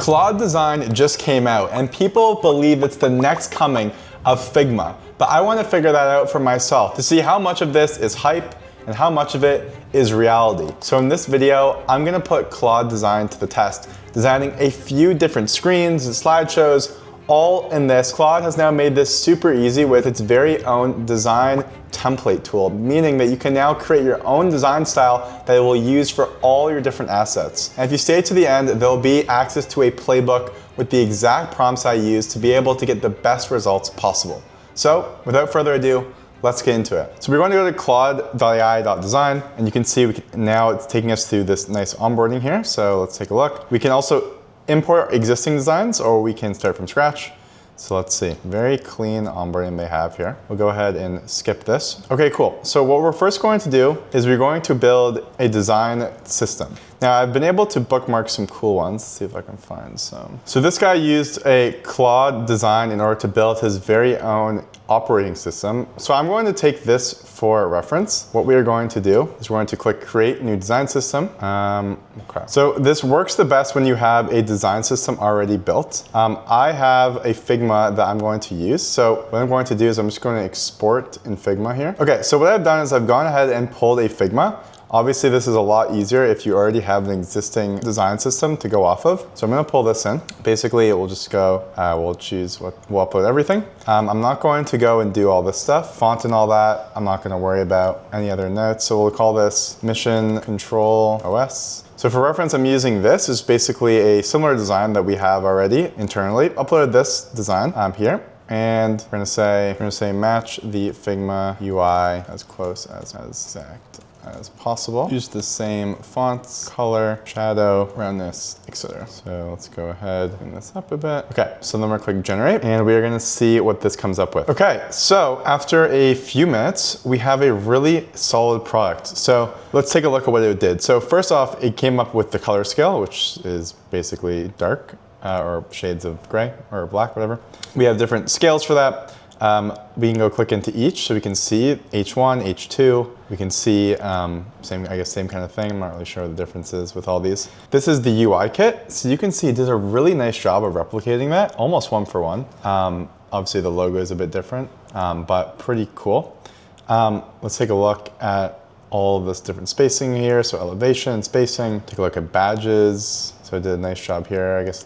Claude Design just came out and people believe it's the next coming of Figma. But I want to figure that out for myself to see how much of this is hype and how much of it is reality. So in this video, I'm going to put Claude Design to the test, designing a few different screens and slideshows all in this. Claude has now made this super easy with its very own design template tool, meaning that you can now create your own design style that it will use for all your different assets. And if you stay to the end, there'll be access to a playbook with the exact prompts I use to be able to get the best results possible. So without further ado, let's get into it. So we're going to go to claude.ai.design, and you can see now it's taking us through this nice onboarding here. So let's take a look. We can also import existing designs, or we can start from scratch. So let's see, very clean onboarding they have here. We'll go ahead and skip this. Okay, cool. So what we're first going to do is we're going to build a design system. Now I've been able to bookmark some cool ones. Let's see if I can find some. So this guy used a Claude Design in order to build his very own operating system. So I'm going to take this for reference. What we are going to do is we're going to click create new design system. Okay. So this works the best when you have a design system already built. I have a Figma that I'm going to use. So what I'm going to do is I'm just going to export in Figma here. Okay, so what I've done is I've gone ahead and pulled a Figma. Obviously, this is a lot easier if you already have an existing design system to go off of. So I'm gonna pull this in. Basically, it will just go, we'll choose we'll upload everything. I'm not going to go and do all this stuff. Font and all that, I'm not gonna worry about any other notes. So we'll call this Mission Control OS. So for reference, I'm using this. It's basically a similar design that we have already internally. Uploaded this design here. And we're gonna say match the Figma UI as close as exact as possible. Use the same fonts, color, shadow, roundness, etc. So let's go ahead and clean this up a bit. Okay, so then we're gonna click generate and we are gonna see what this comes up with. Okay, so after a few minutes, we have a really solid product. So let's take a look at what it did. So first off, it came up with the color scale, which is basically dark or shades of gray or black, whatever. We have different scales for that. We can go click into each, so we can see H1, H2. We can see same kind of thing. I'm not really sure what the difference is with all these. This is the UI kit, so you can see it does a really nice job of replicating that, almost one for one. Obviously the logo is a bit different, but pretty cool. Let's take a look at all of this different spacing here. So elevation, spacing. Take a look at badges. So it did a nice job here. I guess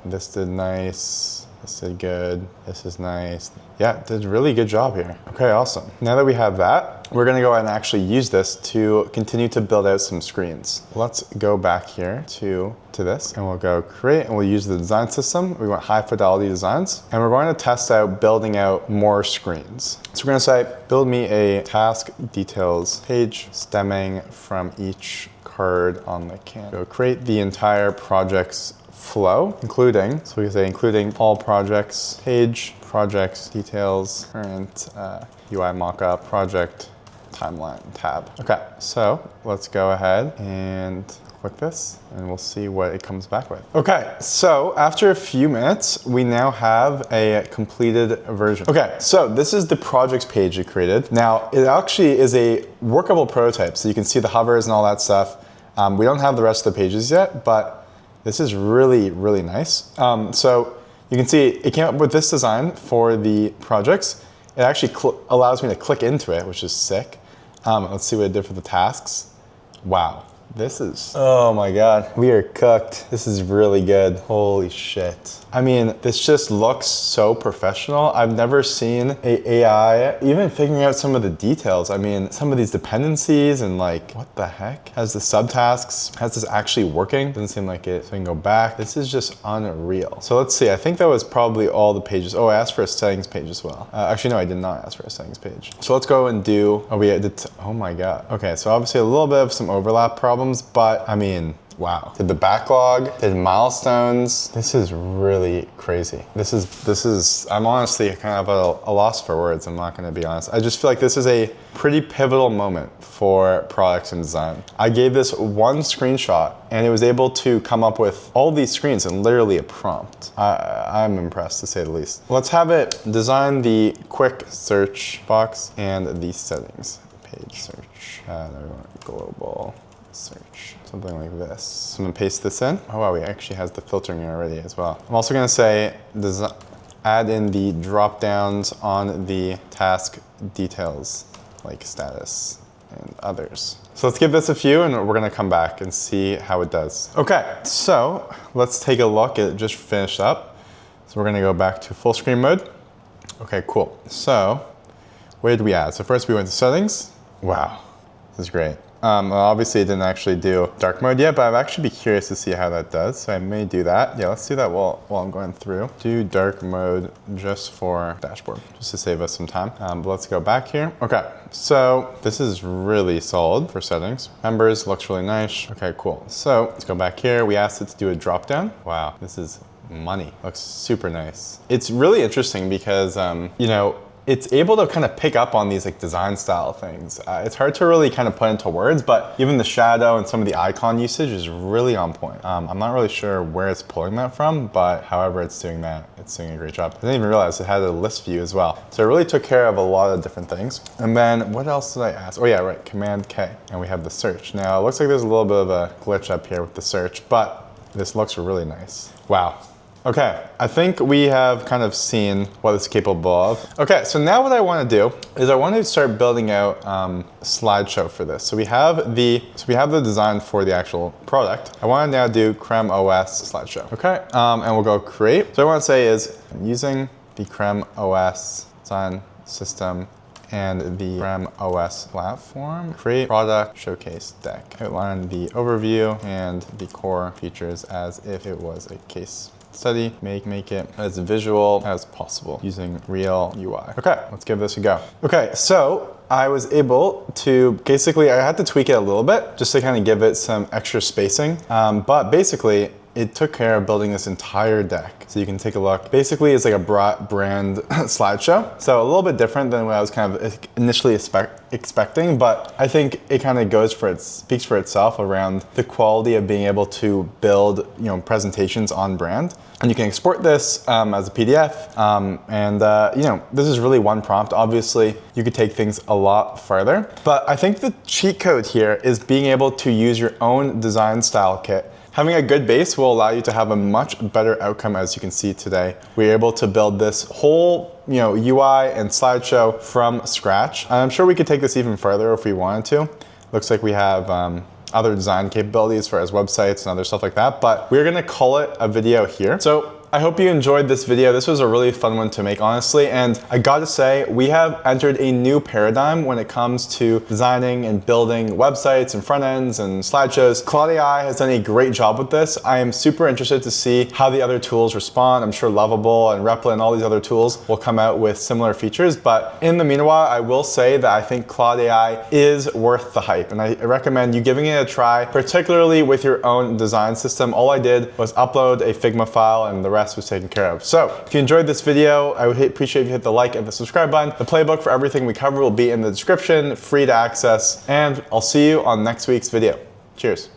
this did nice. This did good. This is nice. Yeah, did a really good job here. Okay, awesome. Now that we have that, we're gonna go ahead and actually use this to continue to build out some screens. Let's go back here to this and we'll go create and we'll use the design system. We want high fidelity designs and we're going to test out building out more screens. So we're gonna say, build me a task details page stemming from each card on the can. Go create the entire project's flow, including, so we can say including all projects, page, projects, details, current UI mockup, project, timeline, tab. Okay, so let's go ahead and click this and we'll see what it comes back with. Okay, so after a few minutes, we now have a completed version. Okay, so this is the projects page it created. Now, it actually is a workable prototype, so you can see the hovers and all that stuff. We don't have the rest of the pages yet, but this is really, really nice. So you can see it came up with this design for the projects. It actually allows me to click into it, which is sick. Let's see what it did for the tasks. Wow. This is, oh my God, we are cooked. This is really good. Holy shit. I mean, this just looks so professional. I've never seen a AI even figuring out some of the details. I mean, some of these dependencies and like, what the heck? Has the subtasks, has this actually working? Doesn't seem like it. So I can go back. This is just unreal. So let's see, I think that was probably all the pages. Oh, I asked for a settings page as well. Actually, no, I did not ask for a settings page. So let's go and do, oh my God. Okay, so obviously a little bit of some overlap problems, but I mean, wow. Did the backlog, did milestones. This is really crazy. This is, I'm honestly kind of at a loss for words, I'm not gonna be honest. I just feel like this is a pretty pivotal moment for products and design. I gave this one screenshot and it was able to come up with all these screens in literally a prompt. I'm impressed to say the least. Let's have it design the quick search box and the settings. Page search, there we go, global. search, something like this. So I'm gonna paste this in. Oh wow, we actually has the filtering already as well. I'm also gonna say, add in the drop downs on the task details, like status and others. So let's give this a few and we're gonna come back and see how it does. Okay, so let's take a look. It just finished up. So we're gonna go back to full screen mode. Okay, cool. So where did we add? So first we went to settings. Wow, this is great. Obviously it didn't actually do dark mode yet, but I'd actually be curious to see how that does. So I may do that. Yeah, let's do that while I'm going through. Do dark mode just for dashboard, just to save us some time. But let's go back here. Okay, so this is really solid for settings. Members looks really nice. Okay, cool. So let's go back here. We asked it to do a drop down. Wow, this is money. Looks super nice. It's really interesting because, you know, it's able to kind of pick up on these like design style things. It's hard to really kind of put into words, but even the shadow and some of the icon usage is really on point. I'm not really sure where it's pulling that from, but however it's doing that, it's doing a great job. I didn't even realize it had a list view as well. So it really took care of a lot of different things. And then what else did I ask? Oh yeah, right, Command K, and we have the search. Now it looks like there's a little bit of a glitch up here with the search, but this looks really nice. Wow. Okay, I think we have kind of seen what it's capable of. Okay, so now what I want to do is I want to start building out a slideshow for this. So we have the design for the actual product. I want to now do Creme OS slideshow. Okay, and we'll go create. So what I want to say is using the Creme OS design system and the Creme OS platform, create product showcase deck. Outline the overview and the core features as if it was a case study. Make it as visual as possible using real UI. Okay, let's give this a go. Okay, so I was able to, basically I had to tweak it a little bit just to kind of give it some extra spacing. But basically it took care of building this entire deck. So you can take a look. Basically it's like a brand slideshow. So a little bit different than what I was kind of initially expecting, but I think it kind of speaks for itself around the quality of being able to build, you know, presentations on brand. And you can export this as a PDF. You know, this is really one prompt. Obviously, you could take things a lot farther. But I think the cheat code here is being able to use your own design style kit. Having a good base will allow you to have a much better outcome, as you can see today. We're able to build this whole, you know, UI and slideshow from scratch. And I'm sure we could take this even further if we wanted to. Looks like we have other design capabilities as far as websites and other stuff like that, but we're gonna call it a video here. So I hope you enjoyed this video. This was a really fun one to make, honestly, and I gotta say, we have entered a new paradigm when it comes to designing and building websites and front ends and slideshows. Claude AI has done a great job with this. I am super interested to see how the other tools respond. I'm sure Lovable and Replit and all these other tools will come out with similar features, but in the meanwhile, I will say that I think Claude AI is worth the hype, and I recommend you giving it a try, particularly with your own design system. All I did was upload a Figma file and the rest was taken care of. So if you enjoyed this video, I would appreciate if you hit the like and the subscribe button. The playbook for everything we cover will be in the description, free to access, and I'll see you on next week's video. Cheers.